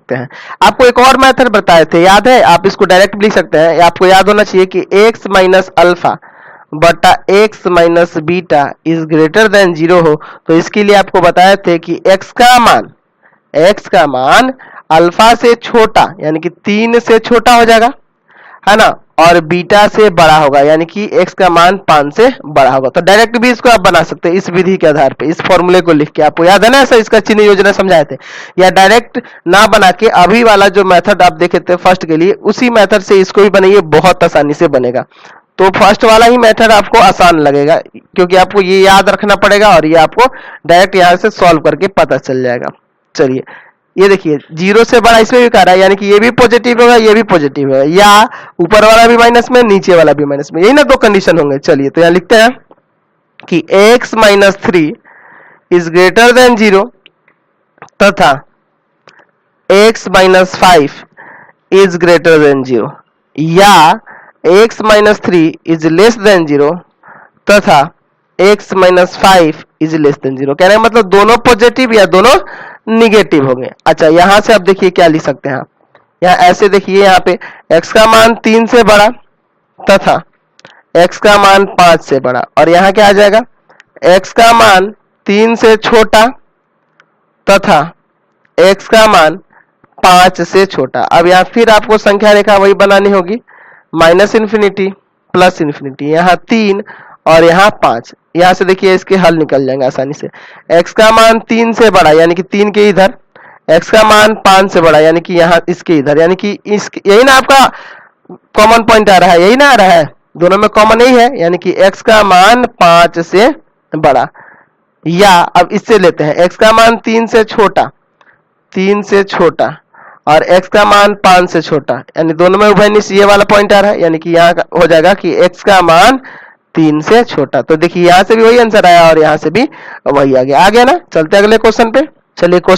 सकते हैं। आपको एक और मेथड बताए थे, याद है? आप इसको डायरेक्ट भी लिख सकते हैं। आपको याद होना चाहिए कि x माइनस अल्फा बटा x minus beta is greater than 0 हो, तो इसके लिए आपको बताए थे कि x का मान अल्फा से छोटा यानी कि 3 से छोटा हो जाएगा, है ना, और बीटा से बड़ा होगा यानी कि x का मान 5 से बड़ा होगा। तो डायरेक्ट भी इसको आप बना सकते हैं इस विधि के आधार पे, इस फॉर्मूले को लिख के। आपको याद है ना ऐसा इसका चिन्ह योजना समझाए थे? या डायरेक्ट ना बना के अभी वाला जो मेथड आप देखे थे फर्स्ट के लिए, उसी मेथड से इसको भी बनाइए, बहुत आसानी से बनेगा। तो फर्स्ट वाला ही मेथड आपको आसान लगेगा क्योंकि आपको ये याद रखना पड़ेगा और ये आपको डायरेक्ट यहाँ से सॉल्व करके पता चल जाएगा। चलिए ये देखिए 0 से बड़ा इसमें भी कह रहा है यानी कि ये भी पॉजिटिव होगा ये भी पॉजिटिव है, या ऊपर वाला भी माइनस में नीचे वाला भी माइनस में, यही ना दो कंडीशन होंगे। चलिए तो यहाँ लिखते हैं कि x minus 3 is greater than 0 तथा x minus 5 is greater than 0, या x minus 3 is less than 0 तथा x minus 5 is less than 0। कहने का मतलब दोनों पॉजिटिव या दोनों निगेटिव होंगे। अच्छा यहां से आप देखिए क्या लिख सकते हैं आप, यहाँ ऐसे देखिए, यहाँ पे x का मान 3 से बड़ा तथा x का मान 5 से बड़ा, और यहाँ क्या आ जाएगा x का मान 3 से छोटा तथा x का मान 5 से छोटा। अब यहाँ फिर आपको संख्या रेखा वही बनानी होगी, माइनस इन्फिनिटी प्लस इन्फिनिटी, यहाँ 3 और यहाँ 5। यहाँ से देखिए इसके हल निकल जाएंगे आसानी से। x का मान 3 से बड़ा यानी कि 3 के इधर, x का मान 5 से बड़ा यानी कि यहाँ इसके इधर, यानी कि इस यही ना आपका कॉमन पॉइंट आ रहा है, यही ना आ रहा है, दोनों में कॉमन यही है, यानी कि x का मान 5 से बड़ा। या अब इससे लेते हैं x का मान 3 से छोटा और x का मान 5 से छोटा, यानी दोनों में उभयनिष्ठ ये वाला पॉइंट आ रहा है, यानी कि यहाँ हो जाएगा कि x का मान 3 से छोटा। तो देखिए यहाँ से भी वही आंसर आया और यहाँ से भी वही आ गया ना। चलते अगले क्वेश्चन पे। चलिए